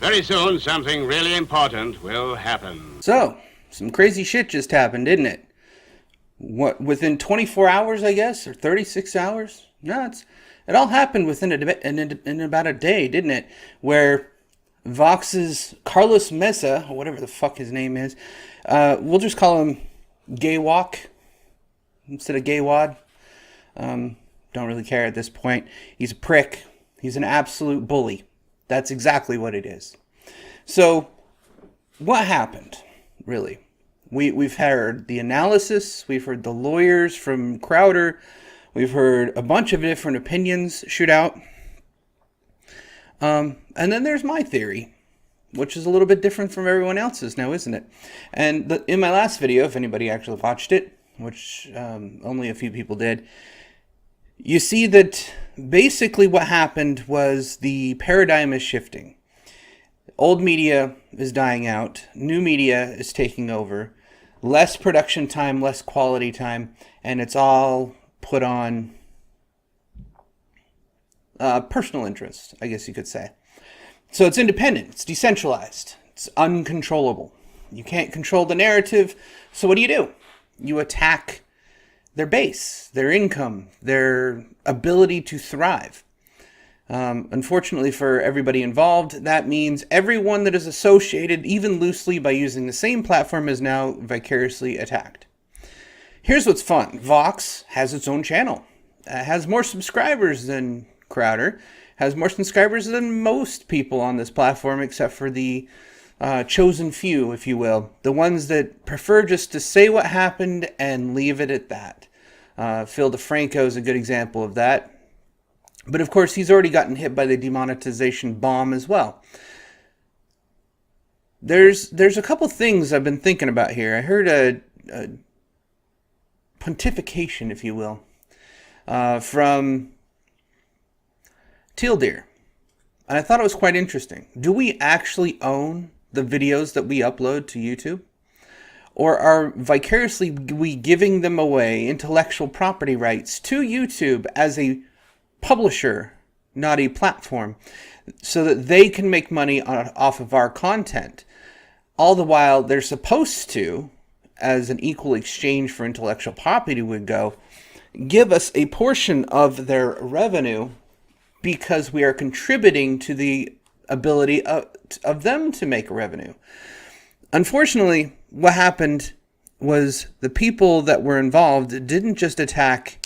Very soon, something really important will happen. So, some crazy shit just happened, didn't it? What, within 24 hours, I guess, or 36 hours? No, it all happened within in about a day, didn't it? Where Vox's Carlos Mesa, or whatever the fuck his name is, we'll just call him Gay Walk instead of Gay Wad. Don't really care at this point. He's a prick. He's an absolute bully. That's exactly what it is. So, what happened, really? We've heard the analysis. We've heard the lawyers from Crowder. We've heard a bunch of different opinions shoot out. And then there's my theory, which is a little bit different from everyone else's now, isn't it? And in my last video, if anybody actually watched it, which only a few people did, you see that basically what happened was the paradigm is shifting. Old media is dying out. New media is taking over. Less production time, less quality time, and it's all put on personal interest, I guess you could say. So it's independent. It's decentralized. It's uncontrollable. You can't control the narrative. So what do? You attack their base, their income, their ability to thrive. Unfortunately for everybody involved, that means everyone that is associated, even loosely, by using the same platform is now vicariously attacked. Here's what's fun. Vox has its own channel. Has more subscribers than Crowder. Has more subscribers than most people on this platform, except for the chosen few, if you will. The ones that prefer just to say what happened and leave it at that. Phil DeFranco is a good example of that. But of course, he's already gotten hit by the demonetization bomb as well. There's a couple things I've been thinking about here. I heard a pontification, if you will, from Teal Deer. And I thought it was quite interesting. Do we actually own the videos that we upload to YouTube? Or are vicariously we giving them away, intellectual property rights, to YouTube as a publisher, not a platform, so that they can make money off of our content? All the while they're supposed to, as an equal exchange for intellectual property would go, give us a portion of their revenue because we are contributing to the ability of them to make revenue. Unfortunately, what happened was the people that were involved didn't just attack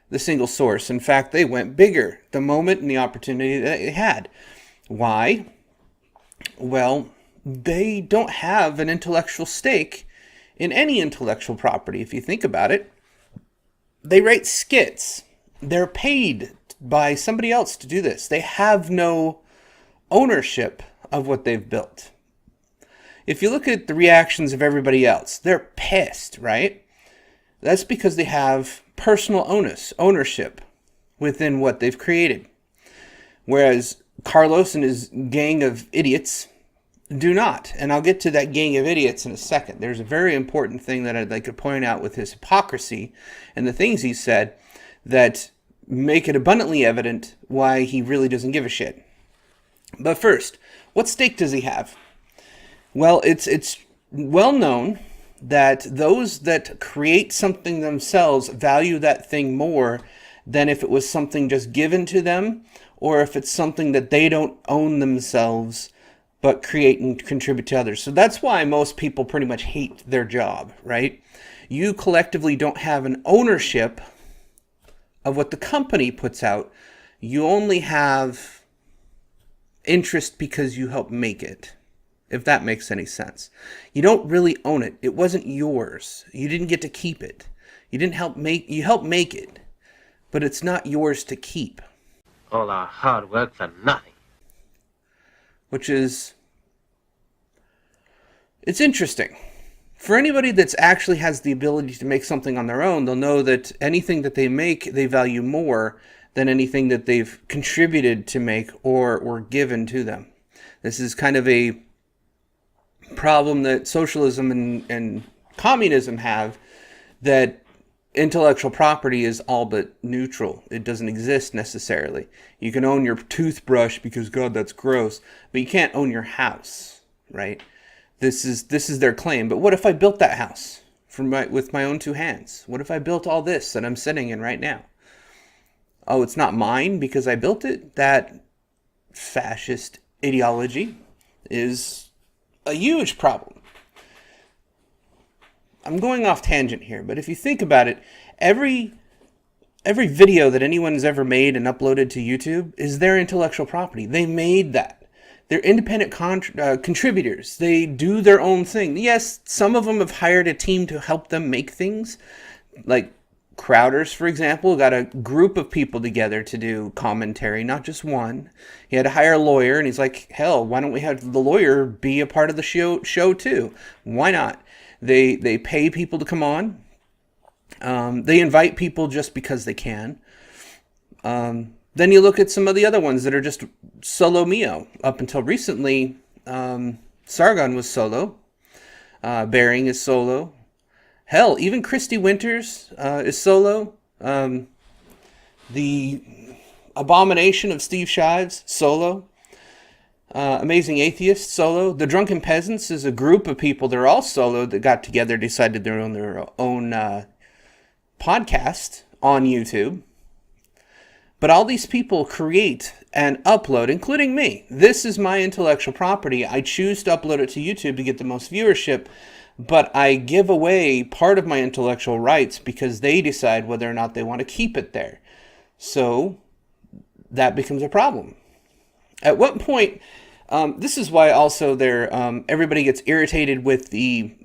the single source. In fact, they went bigger the moment and the opportunity that they had. Why? Well, they don't have an intellectual stake in any intellectual property. If you think about it, they write skits. They're paid by somebody else to do this. They have no ownership of what they've built. If you look at the reactions of everybody else, they're pissed, right? That's because they have personal ownership within what they've created. Whereas Carlos and his gang of idiots do not. And I'll get to that gang of idiots in a second. There's a very important thing that I'd like to point out with his hypocrisy and the things he said that make it abundantly evident why he really doesn't give a shit. But first, what stake does he have? Well, it's well known that those that create something themselves value that thing more than if it was something just given to them, or if it's something that they don't own themselves but create and contribute to others. So that's why most people pretty much hate their job, right? You collectively don't have an ownership of what the company puts out. You only have interest because you help make it, if that makes any sense. You don't really own it. It wasn't yours. You didn't get to keep it. You helped make it, but it's not yours to keep. All our hard work for nothing. Which is, it's interesting. For anybody that's actually has the ability to make something on their own, they'll know that anything that they make, they value more than anything that they've contributed to make or given to them. This is kind of a problem that socialism and communism have, that intellectual property is all but neutral. It doesn't exist necessarily. You can own your toothbrush because, God, that's gross, but you can't own your house, right? This is their claim. But what if I built that house with my own two hands? What if I built all this that I'm sitting in right now? Oh, it's not mine because I built it? That fascist ideology is a huge problem. I'm going off tangent here, but if you think about it, every video that anyone's ever made and uploaded to YouTube is their intellectual property. They made that. They're independent contributors. They do their own thing. Yes, some of them have hired a team to help them make things. Like Crowder's, for example, got a group of people together to do commentary, not just one. He had to hire a lawyer, and he's like, hell, why don't we have the lawyer be a part of the show too? Why not? They pay people to come on. They invite people just because they can. Then you look at some of the other ones that are just solo mio. Up until recently, Sargon was solo. Bering is solo. Hell, even Christy Winters is solo. The Abomination of Steve Shives, solo. Amazing Atheist, solo. The Drunken Peasants is a group of people. They're all solo that got together, decided they're on their own podcast on YouTube. But all these people create and upload, including me. This is my intellectual property. I choose to upload it to YouTube to get the most viewership, but I give away part of my intellectual rights because they decide whether or not they want to keep it there. So that becomes a problem. At what point, this is why also everybody gets irritated with the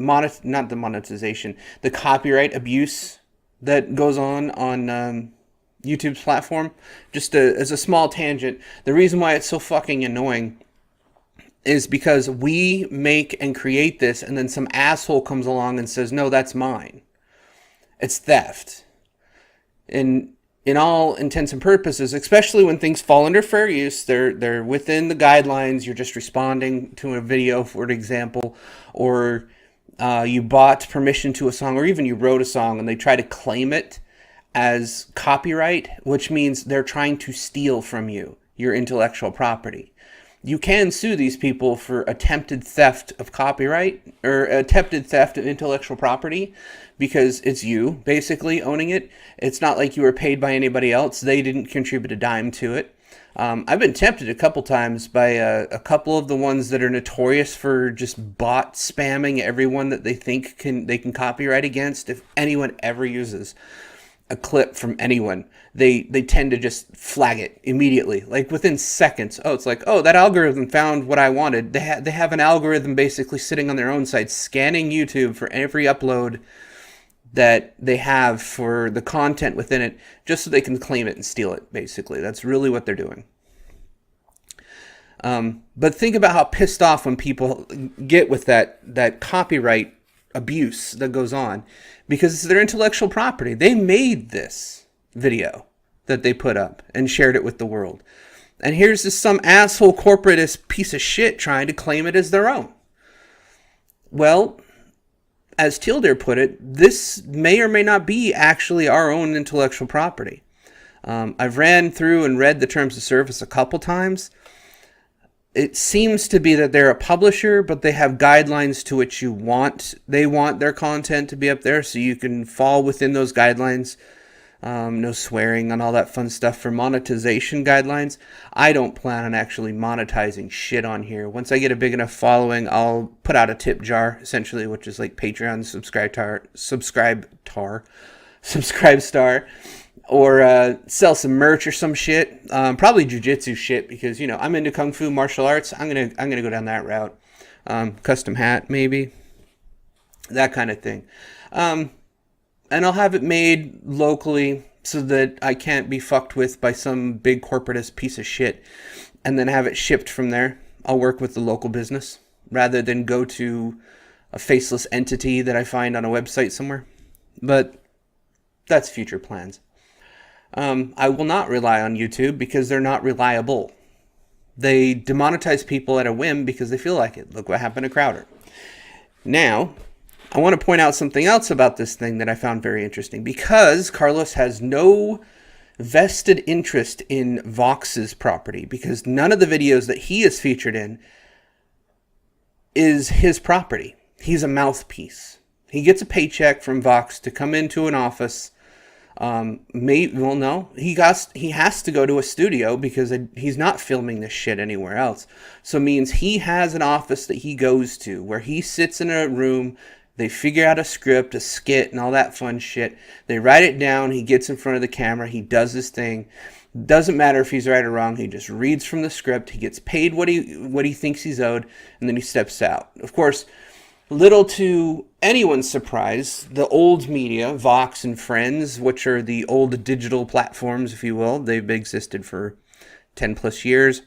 copyright abuse that goes on YouTube's platform. Just as a small tangent, the reason why it's so fucking annoying is because we make and create this, and then some asshole comes along and says, no, that's mine. It's theft. In all intents and purposes, especially when things fall under fair use, they're within the guidelines. You're just responding to a video, for example, or you bought permission to a song, or even you wrote a song and they try to claim it as copyright, which means they're trying to steal from you your intellectual property. You can sue these people for attempted theft of copyright or attempted theft of intellectual property because it's you basically owning it. It's not like you were paid by anybody else. They didn't contribute a dime to it. I've been tempted a couple times by a couple of the ones that are notorious for just bot spamming everyone that they think they can copyright against. If anyone ever uses a clip from anyone, they tend to just flag it immediately, like within seconds. Oh, it's like, oh, that algorithm found what I wanted. They have an algorithm basically sitting on their own site scanning YouTube for every upload that they have for the content within it, just so they can claim it and steal it, basically. That's really what they're doing. But think about how pissed off when people get with that copyright abuse that goes on, because it's their intellectual property. They made this video that they put up and shared it with the world. And here's this some asshole corporatist piece of shit trying to claim it as their own. Well, as Tilder put it, this may or may not be actually our own intellectual property. I've ran through and read the terms of service a couple times. It seems to be that they're a publisher, but they have guidelines to which they want their content to be up there, so you can fall within those guidelines. No swearing and all that fun stuff for monetization guidelines. I don't plan on actually monetizing shit on here. Once I get a big enough following, I'll put out a tip jar, essentially, which is like Patreon, Subscribe Star, or sell some merch or some shit. Probably jujitsu shit, because I'm into kung fu martial arts. I'm gonna go down that route. Custom hat, maybe, that kind of thing. And I'll have it made locally so that I can't be fucked with by some big corporatist piece of shit, and then have it shipped from there. I'll work with the local business rather than go to a faceless entity that I find on a website somewhere. But that's future plans. I will not rely on YouTube because they're not reliable. They demonetize people at a whim because they feel like it. Look what happened to Crowder. Now, I want to point out something else about this thing that I found very interesting. Because Carlos has no vested interest in Vox's property, because none of the videos that he is featured in is his property. He's a mouthpiece. He gets a paycheck from Vox to come into an office. He has to go to a studio because he's not filming this shit anywhere else. So it means he has an office that he goes to where he sits in a room. They figure out a script, a skit, and all that fun shit. They write it down. He gets in front of the camera. He does his thing. Doesn't matter if he's right or wrong. He just reads from the script. He gets paid what he thinks he's owed, and then he steps out. Of course, little to anyone's surprise, the old media, Vox and Friends, which are the old digital platforms, if you will, they've existed for 10 plus years.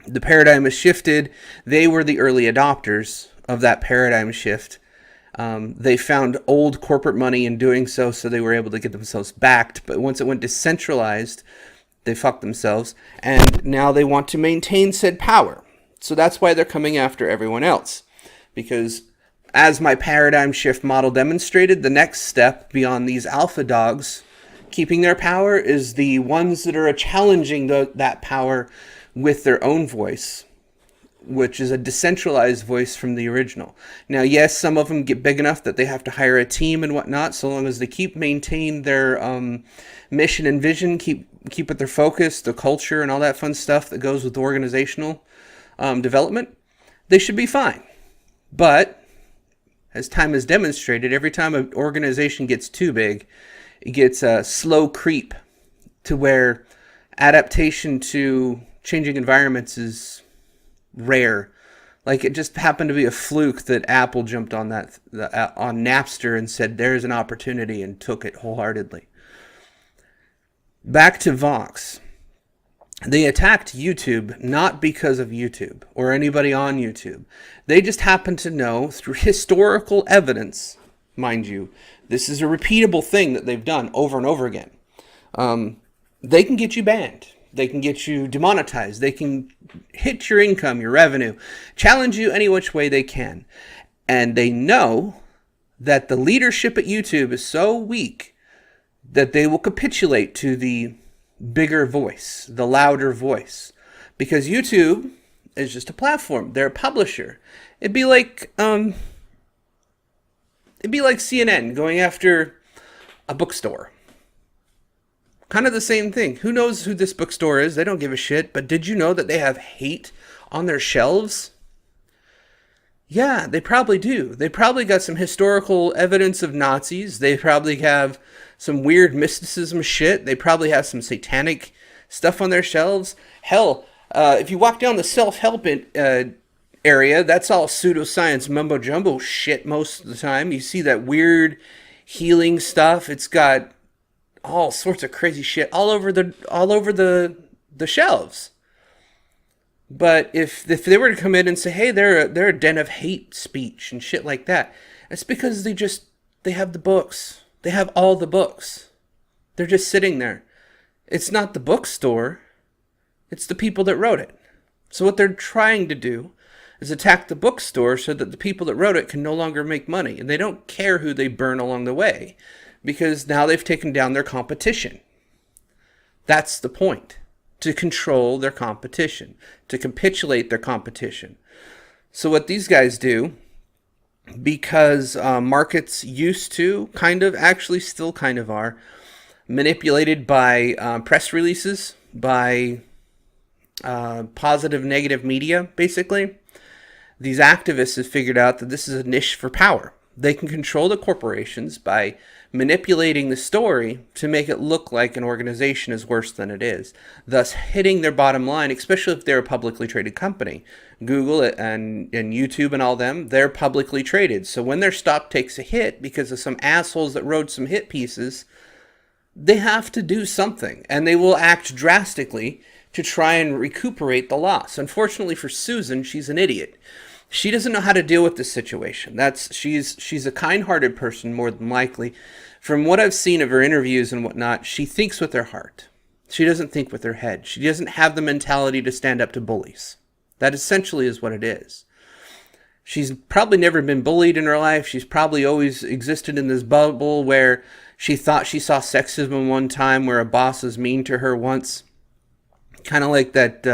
The paradigm has shifted. They were the early adopters of that paradigm shift. They found old corporate money in doing so they were able to get themselves backed. But once it went decentralized, they fucked themselves, and now they want to maintain said power. So that's why they're coming after everyone else. Because as my paradigm shift model demonstrated, the next step beyond these alpha dogs keeping their power is the ones that are challenging that power with their own voice, which is a decentralized voice from the original. Now, yes, some of them get big enough that they have to hire a team and whatnot, so long as they maintain their mission and vision, keep with their focus, the culture, and all that fun stuff that goes with organizational development, they should be fine. But as time has demonstrated, every time an organization gets too big, it gets a slow creep to where adaptation to changing environments is rare. Like, it just happened to be a fluke that Apple jumped on on Napster and said there's an opportunity and took it wholeheartedly. Back to Vox. They attacked YouTube not because of YouTube or anybody on YouTube. They just happen to know through historical evidence, mind you, this is a repeatable thing that they've done over and over again. They can get you banned. They can get you demonetized. They can hit your income, your revenue, challenge you any which way they can. And they know that the leadership at YouTube is so weak that they will capitulate to the bigger voice, the louder voice. Because YouTube is just a platform. They're a publisher. It'd be like CNN going after a bookstore. Kind of the same thing. Who knows who this bookstore is? They don't give a shit. But did you know that they have hate on their shelves? Yeah, they probably do. They probably got some historical evidence of Nazis. They probably have some weird mysticism shit. They probably have some satanic stuff on their shelves. Hell, if you walk down the self-help area, that's all pseudoscience mumbo-jumbo shit most of the time. You see that weird healing stuff. It's got all sorts of crazy shit all over the shelves. But if they were to come in and say, hey, they're a den of hate speech and shit like that, it's because they have the books. They have all the books. They're just sitting there. It's not the bookstore. It's the people that wrote it. So what they're trying to do is attack the bookstore so that the people that wrote it can no longer make money. And they don't care who they burn along the way, because now they've taken down their competition. That's the point. To control their competition. To capitulate their competition. So what these guys do, because markets used to actually still kind of are, manipulated by press releases, by positive, negative media, basically, these activists have figured out that this is a niche for power. They can control the corporations by manipulating the story to make it look like an organization is worse than it is, thus hitting their bottom line, especially if they're a publicly traded company. Google and YouTube and all them, they're publicly traded. So when their stock takes a hit because of some assholes that wrote some hit pieces, they have to do something, and they will act drastically to try and recuperate the loss. Unfortunately for Susan, she's an idiot. She doesn't know how to deal with this situation. She's a kind-hearted person, more than likely. From what I've seen of her interviews and whatnot, she thinks with her heart. She doesn't think with her head. She doesn't have the mentality to stand up to bullies. That essentially is what it is. She's probably never been bullied in her life. She's probably always existed in this bubble where she thought she saw sexism one time, where a boss was mean to her once. Kind of like that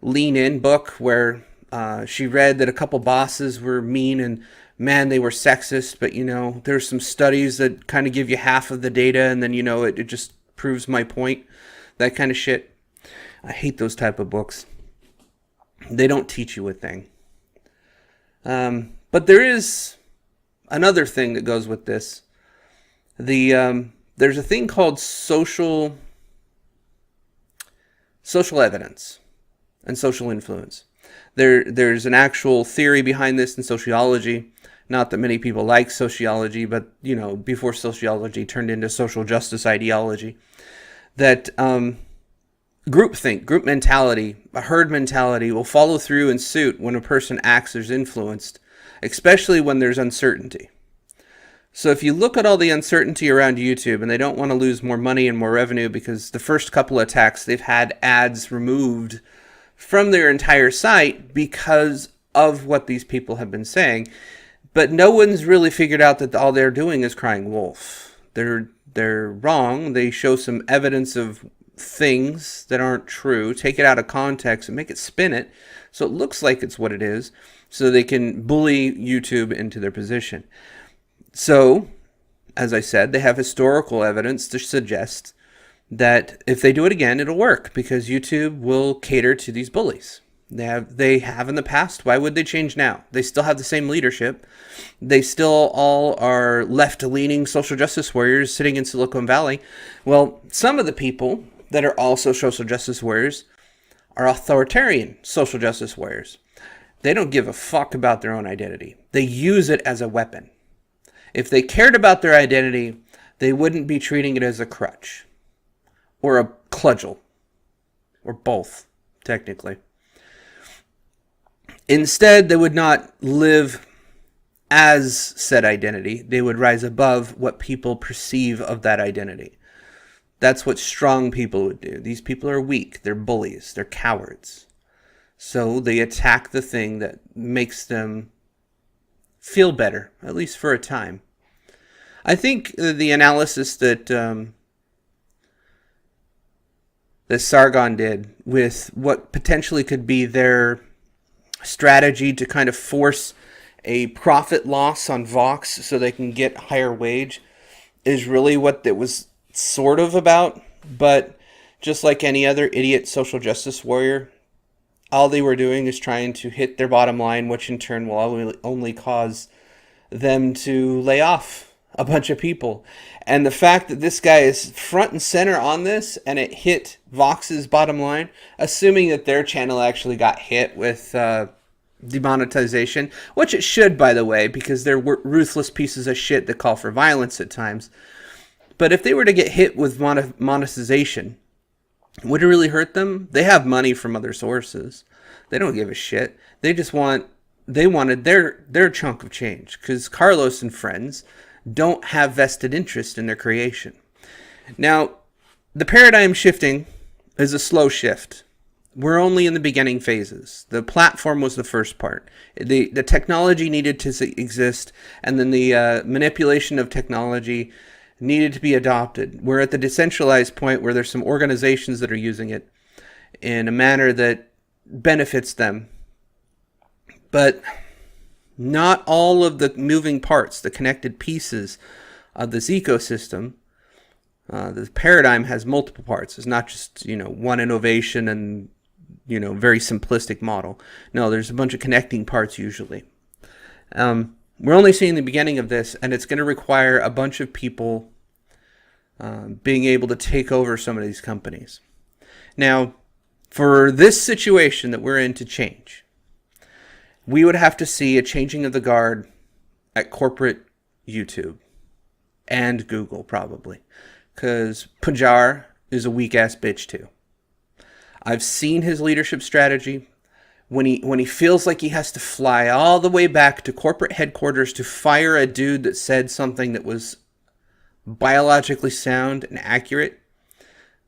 Lean In book where she read that a couple bosses were mean and, man, they were sexist. But, there's some studies that kind of give you half of the data and then, it just proves my point. That kind of shit. I hate those type of books. They don't teach you a thing. But there is another thing that goes with this. There's a thing called social evidence and social influence. There's an actual theory behind this in sociology. Not that many people like sociology, but before sociology turned into social justice ideology, that groupthink, group mentality, a herd mentality will follow through in suit when a person acts or is influenced, especially when there's uncertainty. So if you look at all the uncertainty around YouTube, and they don't want to lose more money and more revenue because the first couple of attacks, they've had ads removed from their entire site because of what these people have been saying. But no one's really figured out that all they're doing is crying wolf. They're wrong. They show some evidence of things that aren't true, take it out of context and make it spin it so it looks like it's what it is, so they can bully YouTube into their position. So, as I said, they have historical evidence to suggest that if they do it again, it'll work because YouTube will cater to these bullies. They have in the past. Why would they change now? They still have the same leadership. They still all are left-leaning social justice warriors sitting in Silicon Valley. Well, some of the people that are also social justice warriors are authoritarian social justice warriors. They don't give a fuck about their own identity. They use it as a weapon. If they cared about their identity, they wouldn't be treating it as a crutch or a cudgel or both, technically. Instead, they would not live as said identity. They would rise above what people perceive of that identity. That's what strong people would do. These people are weak. They're bullies. They're cowards. So they attack the thing that makes them feel better, at least for a time. I think the analysis that Sargon did with what potentially could be their strategy to kind of force a profit loss on Vox so they can get higher wage is really what it was sort of about. But just like any other idiot social justice warrior, all they were doing is trying to hit their bottom line, which in turn will only cause them to lay off a bunch of people. And the fact that this guy is front and center on this and it hit Vox's bottom line, assuming that their channel actually got hit with demonetization, which it should, by the way, because they're ruthless pieces of shit that call for violence at times. But if they were to get hit with monetization, would it really hurt them? They have money from other sources. They don't give a shit. They just wanted their chunk of change, because Carlos and friends don't have vested interest in their creation. Now, the paradigm shifting is a slow shift. We're only in the beginning phases. The platform was the first part. The technology needed to exist, and then the manipulation of technology needed to be adopted. We're at the decentralized point where there's some organizations that are using it in a manner that benefits them. But not all of the moving parts, the connected pieces of this ecosystem, the paradigm has multiple parts. It's not just, one innovation and, very simplistic model. No, there's a bunch of connecting parts usually. We're only seeing the beginning of this, and it's going to require a bunch of people being able to take over some of these companies. Now, for this situation that we're in to change, we would have to see a changing of the guard at corporate YouTube and Google, probably, because Punjar is a weak-ass bitch, too. I've seen his leadership strategy. When he feels like he has to fly all the way back to corporate headquarters to fire a dude that said something that was biologically sound and accurate,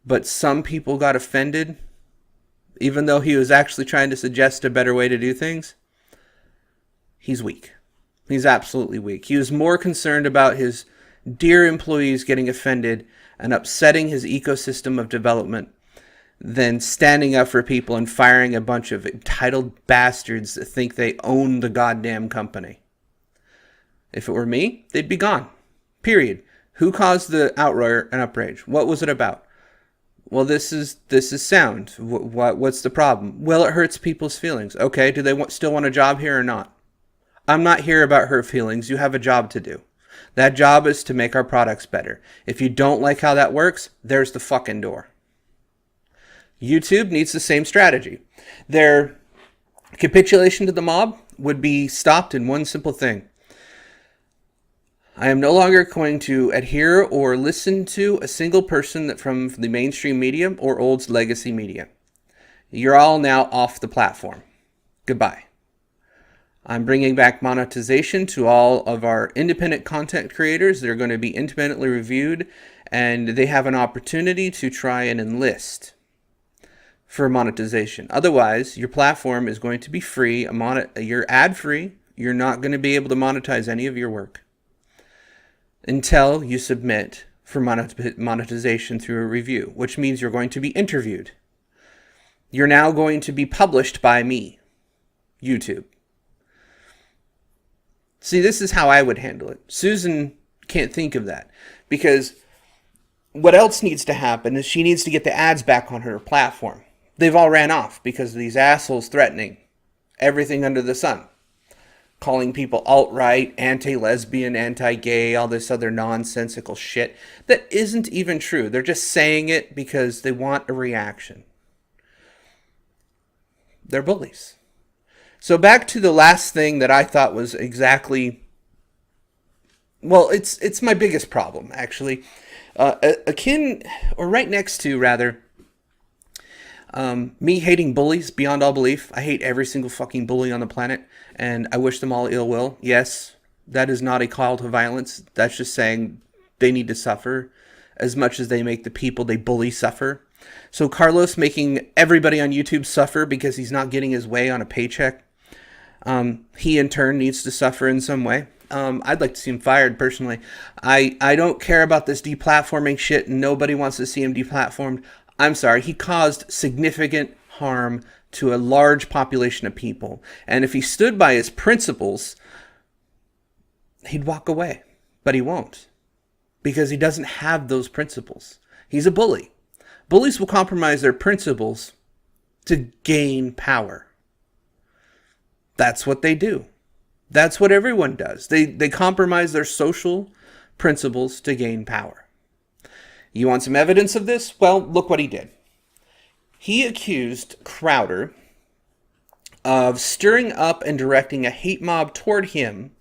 but some people got offended, even though he was actually trying to suggest a better way to do things, he's weak. He's absolutely weak. He was more concerned about his dear employees getting offended and upsetting his ecosystem of development than standing up for people and firing a bunch of entitled bastards that think they own the goddamn company. If it were me, they'd be gone. Period. Who caused the outroar and outrage? What was it about? Well, this is sound. What's the problem? Well, it hurts people's feelings. Okay, do they still want a job here or not? I'm not here about hurt feelings. You have a job to do. That job is to make our products better. If you don't like how that works, there's the fucking door. YouTube needs the same strategy. Their capitulation to the mob would be stopped in one simple thing. I am no longer going to adhere or listen to a single person from the mainstream media or old legacy media. You're all now off the platform. Goodbye. I'm bringing back monetization to all of our independent content creators. They're going to be independently reviewed, and they have an opportunity to try and enlist for monetization. Otherwise, your platform is going to be free. You're ad-free. You're not going to be able to monetize any of your work until you submit for monetization through a review, which means you're going to be interviewed. You're now going to be published by me, YouTube. See, this is how I would handle it. Susan can't think of that, because what else needs to happen is she needs to get the ads back on her platform. They've all ran off because of these assholes threatening everything under the sun. Calling people alt-right, anti-lesbian, anti-gay, all this other nonsensical shit that isn't even true. They're just saying it because they want a reaction. They're bullies. So back to the last thing that I thought was exactly, well, it's my biggest problem, actually. Akin, or right next to, rather, me hating bullies beyond all belief. I hate every single fucking bully on the planet, and I wish them all ill will. Yes, that is not a call to violence. That's just saying they need to suffer as much as they make the people they bully suffer. So Carlos making everybody on YouTube suffer because he's not getting his way on a paycheck. He in turn needs to suffer in some way. I'd like to see him fired personally. I don't care about this deplatforming shit, and nobody wants to see him deplatformed. I'm sorry, he caused significant harm to a large population of people. And if he stood by his principles, he'd walk away. But he won't. Because he doesn't have those principles. He's a bully. Bullies will compromise their principles to gain power. That's what they do. That's what everyone does. They compromise their social principles to gain power. You want some evidence of this? Well, look what he did. He accused Crowder of stirring up and directing a hate mob toward him,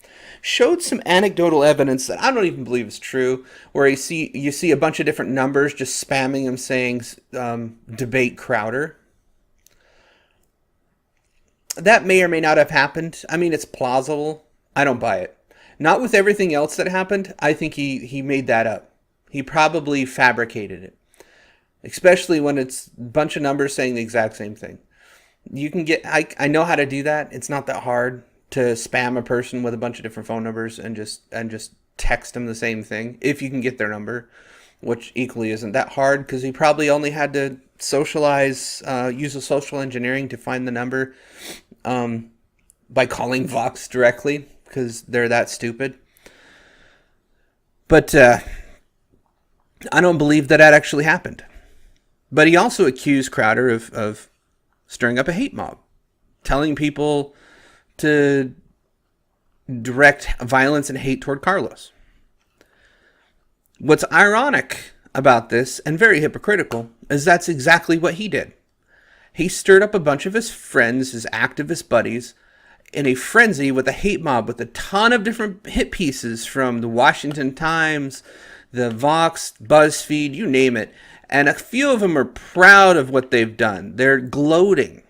showed some anecdotal evidence that I don't even believe is true, where you see a bunch of different numbers just spamming him saying, debate Crowder. That may or may not have happened. I mean, it's plausible. I don't buy it. Not with everything else that happened. I think he made that up. He probably fabricated it. Especially when it's a bunch of numbers saying the exact same thing. You can get, I know how to do that. It's not that hard to spam a person with a bunch of different phone numbers and just text them the same thing, if you can get their number, which equally isn't that hard, because he probably only had to socialize, use a social engineering to find the number by calling Vox directly, because they're that stupid. But I don't believe that actually happened. But he also accused Crowder of stirring up a hate mob, telling people to direct violence and hate toward Carlos. What's ironic about this, and very hypocritical, is that's exactly what he did. He stirred up a bunch of his friends, his activist buddies, in a frenzy with a hate mob with a ton of different hit pieces from the Washington Times, the Vox, BuzzFeed, you name it. And a few of them are proud of what they've done. They're gloating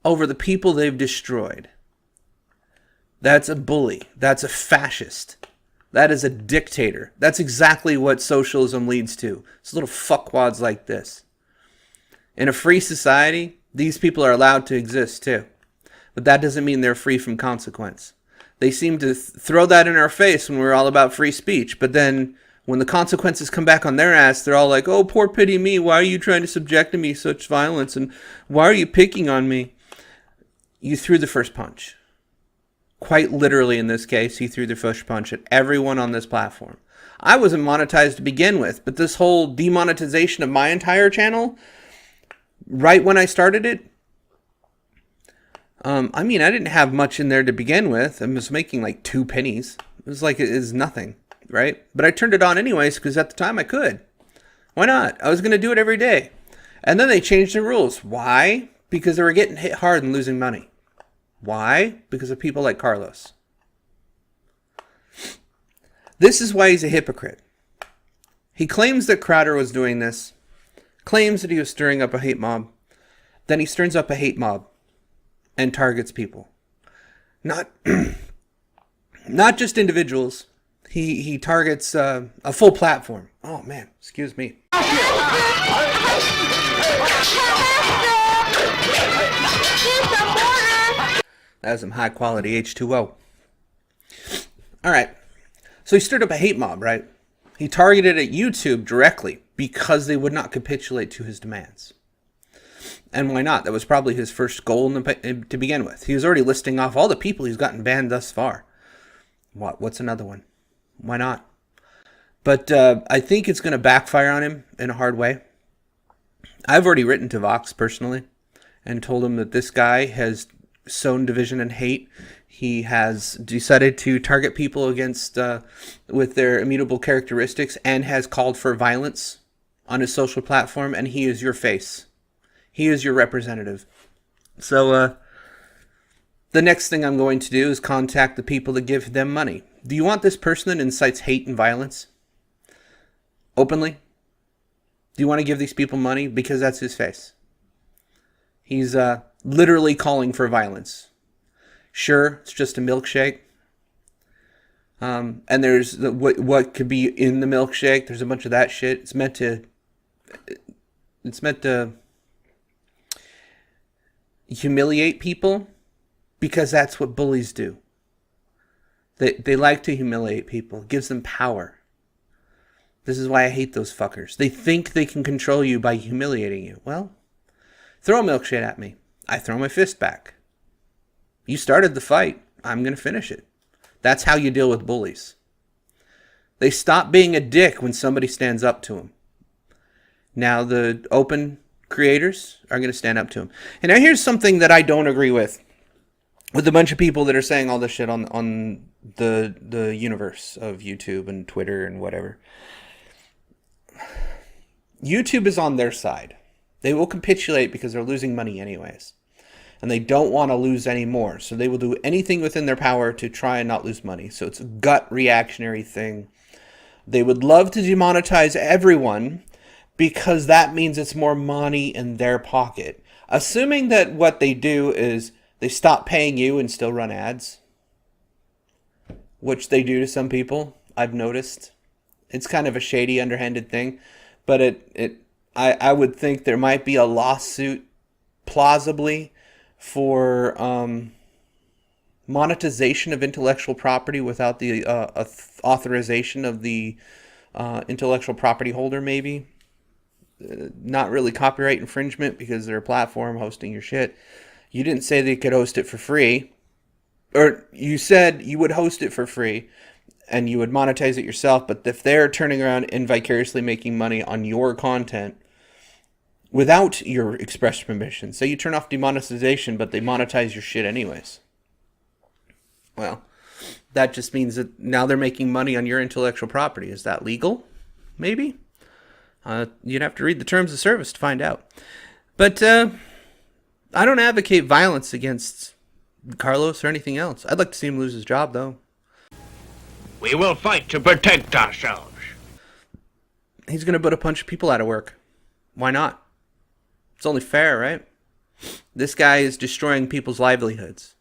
over the people they've destroyed. That's a bully. That's a fascist. That is a dictator. That's exactly what socialism leads to. It's little fuckwads like this. In a free society, these people are allowed to exist too. But that doesn't mean they're free from consequence. They seem to throw that in our face when we're all about free speech. But then when the consequences come back on their ass, they're all like, oh, poor pity me. Why are you trying to subject me to such violence? And why are you picking on me? You threw the first punch. Quite literally in this case, he threw the first punch at everyone on this platform. I wasn't monetized to begin with, but this whole demonetization of my entire channel, right when I started it, I mean, I didn't have much in there to begin with. I was making like 2 pennies. It was like, it is nothing, right? But I turned it on anyways because at the time I could. Why not? I was going to do it every day. And then they changed the rules. Why? Because they were getting hit hard and losing money. Why? Because of people like Carlos. This is why he's a hypocrite. He claims that Crowder was doing this, claims that he was stirring up a hate mob, then he stirs up a hate mob and targets people. Not just individuals. He targets a full platform. Oh man, excuse me. That was some high quality H2O. All right. So he stirred up a hate mob, right? He targeted at YouTube directly because they would not capitulate to his demands. And why not? That was probably his first goal to begin with. He was already listing off all the people he's gotten banned thus far. What's another one? Why not? But I think it's going to backfire on him in a hard way. I've already written to Vox personally and told him that this guy has sown division and hate. He has decided to target people against with their immutable characteristics and has called for violence on his social platform, and he is your face. He is your representative. So the next thing I'm going to do is contact the people that give them money. Do you want this person that incites hate and violence openly? Do you want to give these people money? Because that's his face. He's literally calling for violence. Sure, it's just a milkshake. And there's what could be in the milkshake. There's a bunch of that shit. It's meant to humiliate people because that's what bullies do. They like to humiliate people. It gives them power. This is why I hate those fuckers. They think they can control you by humiliating you. Well, throw a milkshake at me. I throw my fist back. You started the fight. I'm going to finish it. That's how you deal with bullies. They stop being a dick when somebody stands up to them. Now the open creators are going to stand up to them. And now here's something that I don't agree with a bunch of people that are saying all this shit on the universe of YouTube and Twitter and whatever. YouTube is on their side. They will capitulate because they're losing money anyways. And they don't want to lose any more. So they will do anything within their power to try and not lose money. So it's a gut reactionary thing. They would love to demonetize everyone because that means it's more money in their pocket. Assuming that what they do is they stop paying you and still run ads, which they do to some people, I've noticed. It's kind of a shady, underhanded thing. But I would think there might be a lawsuit plausibly for monetization of intellectual property without the authorization of the intellectual property holder, maybe. Not really copyright infringement because they're a platform hosting your shit. You didn't say they could host it for free. Or you said you would host it for free and you would monetize it yourself. But if they're turning around and vicariously making money on your content without your express permission, say you turn off demonetization, but they monetize your shit anyways. Well, that just means that now they're making money on your intellectual property. Is that legal? Maybe. You'd have to read the terms of service to find out. But I don't advocate violence against Carlos or anything else. I'd like to see him lose his job, though. We will fight to protect ourselves. He's going to put a bunch of people out of work. Why not? It's only fair, right? This guy is destroying people's livelihoods.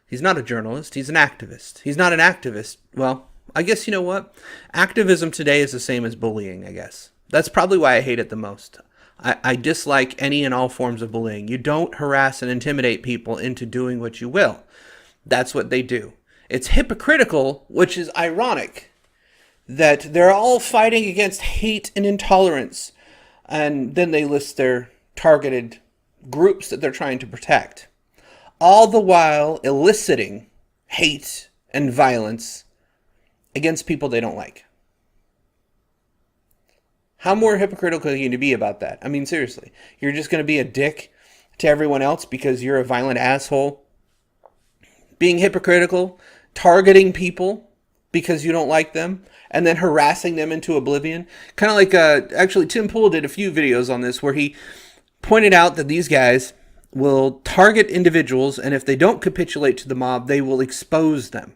He's not a journalist. He's an activist. He's not an activist. Well, I guess you know what? Activism today is the same as bullying, I guess. That's probably why I hate it the most. I dislike any and all forms of bullying. You don't harass and intimidate people into doing what you will. That's what they do. It's hypocritical, which is ironic, that they're all fighting against hate and intolerance, and then they list their targeted groups that they're trying to protect, all the while eliciting hate and violence against people they don't like. How more hypocritical are you going to be about that? I mean, seriously, you're just going to be a dick to everyone else because you're a violent asshole? Being hypocritical, targeting people because you don't like them, and then harassing them into oblivion? Kind of like, actually, Tim Pool did a few videos on this where he pointed out that these guys will target individuals, and if they don't capitulate to the mob, they will expose them.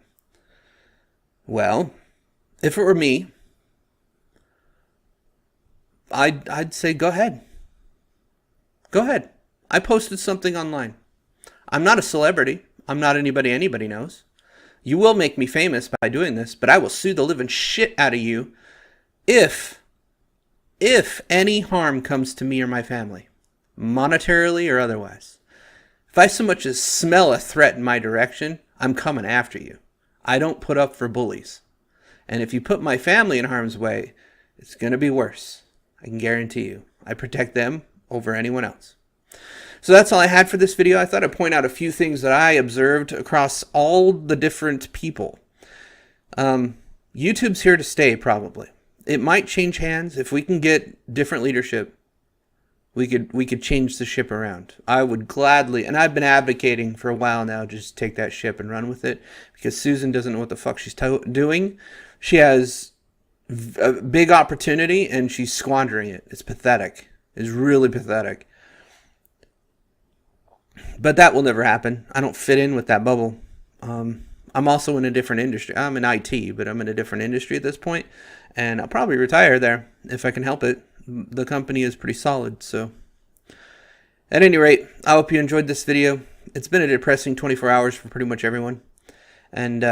Well, if it were me, I'd say go ahead. Go ahead. I posted something online. I'm not a celebrity. I'm not anybody knows. You will make me famous by doing this, but I will sue the living shit out of you if any harm comes to me or my family, monetarily or otherwise. If I so much as smell a threat in my direction, I'm coming after you. I don't put up for bullies. And if you put my family in harm's way, it's going to be worse. I can guarantee you. I protect them over anyone else. So that's all I had for this video. I thought I'd point out a few things that I observed across all the different people. YouTube's here to stay, probably. It might change hands. If we can get different leadership, we could change the ship around. I would gladly, and I've been advocating for a while now, just take that ship and run with it, because Susan doesn't know what the fuck she's doing. She has a big opportunity, and she's squandering it. It's pathetic. It's really pathetic. But that will never happen. I don't fit in with that bubble. I'm also in a different industry. I'm in IT, but I'm in a different industry at this point, and I'll probably retire there if I can help it. The company is pretty solid, so. At any rate, I hope you enjoyed this video. It's been a depressing 24 hours for pretty much everyone. And,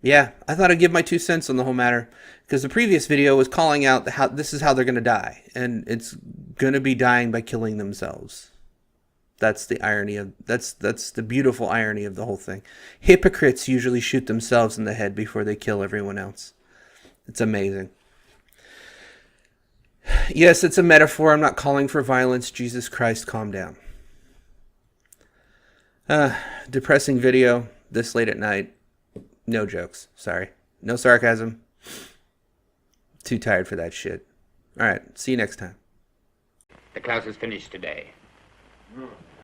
yeah, I thought I'd give my 2 cents on the whole matter, because the previous video was calling out how this is how they're going to die, and it's going to be dying by killing themselves. That's the irony of that's the beautiful irony of the whole thing. Hypocrites usually shoot themselves in the head before they kill everyone else. It's amazing. Yes, it's a metaphor. I'm not calling for violence. Jesus Christ, calm down. Depressing video this late at night. No jokes. Sorry. No sarcasm. Too tired for that shit. All right. See you next time. The class is finished today.